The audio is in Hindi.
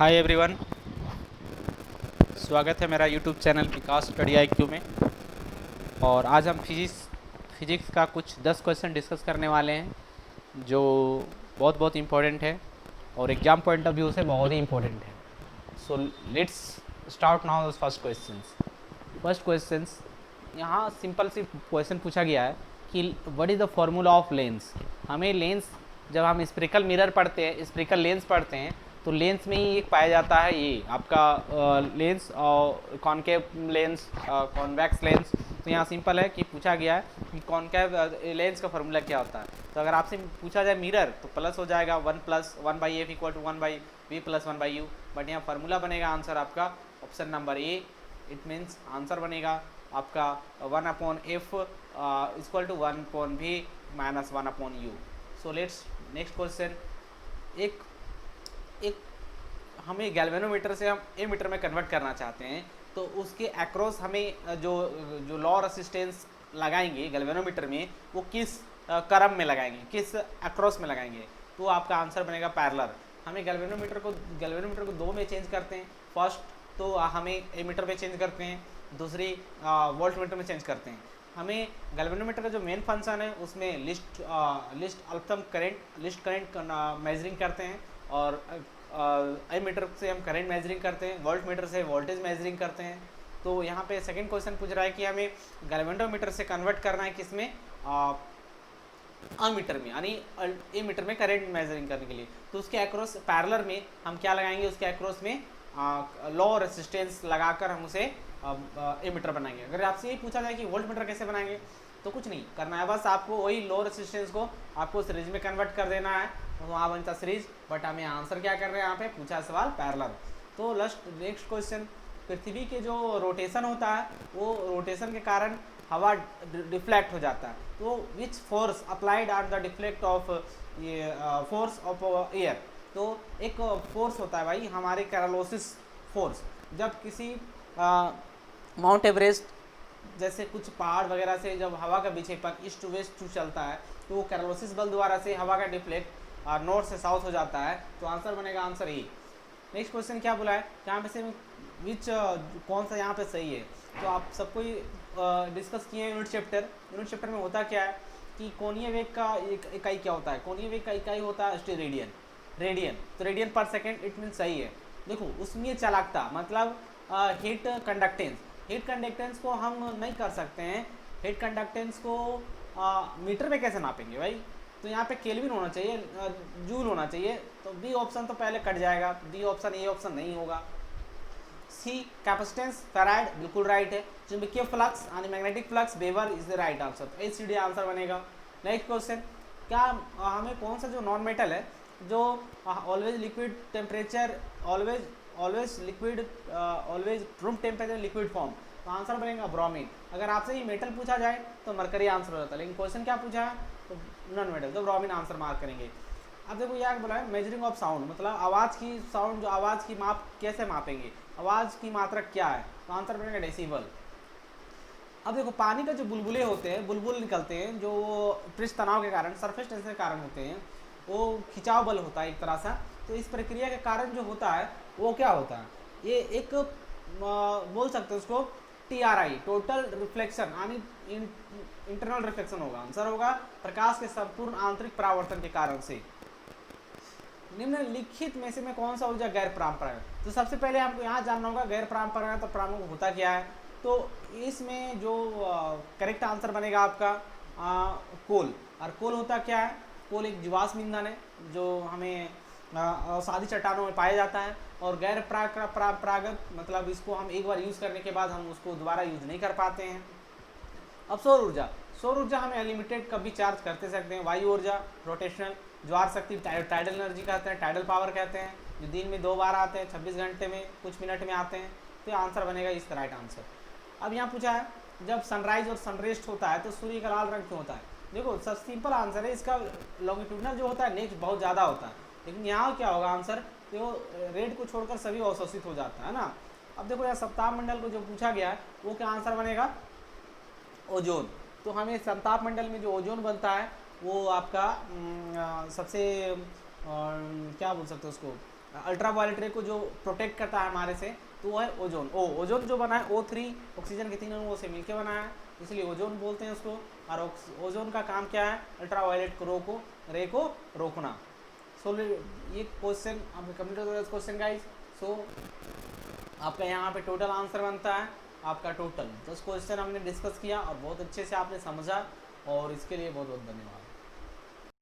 हाय एवरीवन, स्वागत है मेरा यूट्यूब चैनल विकास स्टडी IQ में। और आज हम फिजिक्स का कुछ 10 क्वेश्चन डिस्कस करने वाले हैं जो बहुत बहुत इम्पोर्टेंट है और एग्जाम पॉइंट ऑफ व्यू से बहुत ही इम्पोर्टेंट है। So let's start now the first questions. यहाँ सिंपल सी क्वेश्चन पूछा गया है कि what is the formula of lens. हमें लेंस, जब हम स्पेरिकल मिरर पढ़ते हैं, स्पेरिकल लेंस पढ़ते हैं, तो लेंस में ही एक पाया जाता है ये आपका लेंस और कॉनकेव लेंस, कॉन्वेक्स लेंस। तो यहाँ सिंपल है कि पूछा गया है कि कॉनकेव लेंस का फॉर्मूला क्या होता है। तो अगर आपसे पूछा जाए मिरर तो प्लस हो जाएगा 1+1/f equal to 1/v+1/u। But यहाँ फार्मूला बनेगा आंसर आपका option number A. It means answer बनेगा आपका 1/f equal to 1/v minus 1/u। So let's next question. एक हमें गैल्वेनोमीटर से हम एमीटर में कन्वर्ट करना चाहते हैं, तो उसके अक्रॉस हमें जो जो लॉ रेसिस्टेंस लगाएंगे गैल्वेनोमीटर में, वो किस क्रम में लगाएंगे, किस अक्रॉस में लगाएंगे। तो आपका आंसर बनेगा पैरेलल। हमें गैल्वेनोमीटर को दो में चेंज करते हैं। फर्स्ट तो हमें एमीटर में चेंज करते हैं, दूसरी वोल्टमीटर में चेंज करते हैं। हमें गैल्वेनोमीटर का जो मेन फंक्शन है उसमें लिस्ट करंट मेजरिंग करते हैं, और एमीटर से हम करंट मेजरिंग करते हैं, वोल्ट मीटर से वोल्टेज मेजरिंग करते हैं। तो यहाँ पे सेकंड क्वेश्चन पूछ रहा है कि हमें गैल्वेनोमीटर से कन्वर्ट करना है किसमें, अमीटर में, यानी एमीटर में करंट मेजरिंग करने के लिए। तो उसके अक्रॉस पैरेलल में हम क्या लगाएंगे, उसके अक्रॉस में लो रेसिस्टेंस लगाकर हम उसे एमीटर बनाएंगे। अगर आपसे यही पूछा जाए कि वोल्ट मीटर कैसे बनाएंगे, तो कुछ नहीं करना है, बस आपको वही लो रेसिस्टेंस को आपको सीरीज में कन्वर्ट कर देना है, वहाँ बनता सीरीज। बट हमें आंसर क्या कर रहे हैं, यहाँ पे पूछा सवाल पैरेलल। तो नेक्स्ट क्वेश्चन। पृथ्वी के जो रोटेशन होता है, वो रोटेशन के कारण हवा डिफ्लेक्ट हो जाता है। तो which force applied are the deflect of ये फोर्स ऑफ एयर। तो एक फोर्स होता है भाई हमारे कैरोलिसिस फोर्स। जब किसी माउंट एवरेस्ट जैसे कुछ पहाड़ वगैरह से जब हवा का विक्षेपण ईस्ट टू वेस्ट चलता है, तो वो कैरोलिसिस बल द्वारा से हवा का डिफ्लेक्ट नॉर्थ से साउथ हो जाता है। तो आंसर बनेगा आंसर ए। नेक्स्ट क्वेश्चन क्या बोला है, यहाँ पे से कौन सा यहाँ पे सही है। तो आप सबको डिस्कस किए यूनिट चैप्टर में होता क्या है कि कोणीय वेग का इकाई क्या होता है। कोणीय वेग का इकाई होता है रेडियन। तो रेडियन पर सेकेंड, इट मीन सही है। देखो उसमें चालकता मतलब हीट कंडक्टेंस को हम नहीं कर सकते हैं। हीट कंडक्टेंस को मीटर में कैसे नापेंगे भाई। तो यहाँ पे केल्विन होना चाहिए, जूल होना चाहिए। तो बी ऑप्शन तो पहले कट जाएगा, बी ऑप्शन ए ऑप्शन नहीं होगा। सी कैपेसिटेंस फैराड बिल्कुल राइट है। चुंबकीय फ्लक्स यानी magnetic flux weber is the right answer. तो एचसीडी आंसर बनेगा। नेक्स्ट क्वेश्चन, क्या हमें कौन सा जो नॉन मेटल है जो always liquid temperature always room temperature liquid form. तो आंसर बनेगा ब्रोमीन। अगर आपसे ये मेटल पूछा जाए तो मरकरी आंसर हो जाता है, लेकिन क्वेश्चन क्या पूछा है तो नॉन मेटल, तो ब्रोमीन आंसर मार्क करेंगे। अब देखो यहाँ बोला है मेजरिंग ऑफ साउंड, मतलब आवाज़ की साउंड, जो आवाज़ की माप कैसे मापेंगे, आवाज़ की मात्रा क्या है। तो आंसर बनेगा डेसिबल। अब देखो पानी का जो बुलबुले होते हैं, बुलबुल निकलते हैं जो पृष्ठ तनाव के कारण, सरफेस टेंशन के कारण होते हैं, वो खिंचाव बल होता है एक तरह से। तो इस प्रक्रिया के कारण जो होता है वो क्या होता है, ये एक बोल सकते हैं उसको TRI, टोटल रिफ्लेक्शन यानी इंटरनल रिफ्लेक्शन होगा। आंसर होगा प्रकाश के संपूर्ण आंतरिक परावर्तन के कारण से। निम्नलिखित में से मैं कौन सा ऊर्जा गैर पारंपरिक। तो सबसे पहले हमको यहाँ जानना होगा गैर पारंपरिक, तो पारंपरिक होता क्या है। तो इसमें जो करेक्ट आंसर बनेगा आपका कोल। और कोल होता क्या है, कोल एक जीवाश्म ईंधन है जो हमें सादी चट्टानों में पाया जाता है। और गैर परंपरागत मतलब इसको हम एक बार यूज़ करने के बाद हम उसको दोबारा यूज़ नहीं कर पाते हैं। अब सौर ऊर्जा हमें अनलिमिटेड कभी चार्ज करते सकते हैं। वायु ऊर्जा रोटेशनल, ज्वार शक्ति टाइडल एनर्जी कहते हैं, टाइडल पावर कहते हैं, जो दिन में 2 बार आते हैं, 26 घंटे में कुछ मिनट में आते हैं। तो आंसर बनेगा इस राइट आंसर। अब यहाँ पूछा है जब सनराइज और सनरेस्ट होता है तो सूर्य का लाल रंग क्यों होता है। देखो सब सिंपल आंसर है इसका, लॉन्गिट्यूडनल जो होता है नेक्स्ट बहुत ज़्यादा होता है, लेकिन यहाँ क्या होगा आंसर, तो रेड को छोड़कर सभी अवशोषित हो जाता है ना। अब देखो यहाँ सप्ताह मंडल को जो पूछा गया है वो क्या आंसर बनेगा, ओजोन। तो हमें संताप मंडल में जो ओजोन बनता है वो आपका सबसे क्या बोल सकते हैं उसको, अल्ट्रा वायलेट रे को जो प्रोटेक्ट करता है हमारे से, तो वो है ओजोन। ओजोन जो बना है O3 ऑक्सीजन के 3 अणुओं से मिलकर बना है, इसलिए ओजोन बोलते हैं उसको। और ओजोन का काम क्या है, अल्ट्रा वायलेट रे को रोकना। सो ये क्वेश्चन आपका कंप्लीट हो गया क्वेश्चन गाइस। सो आपका यहाँ पे टोटल आंसर बनता है आपका टोटल 10 क्वेश्चन हमने डिस्कस किया और बहुत अच्छे से आपने समझा, और इसके लिए बहुत बहुत धन्यवाद।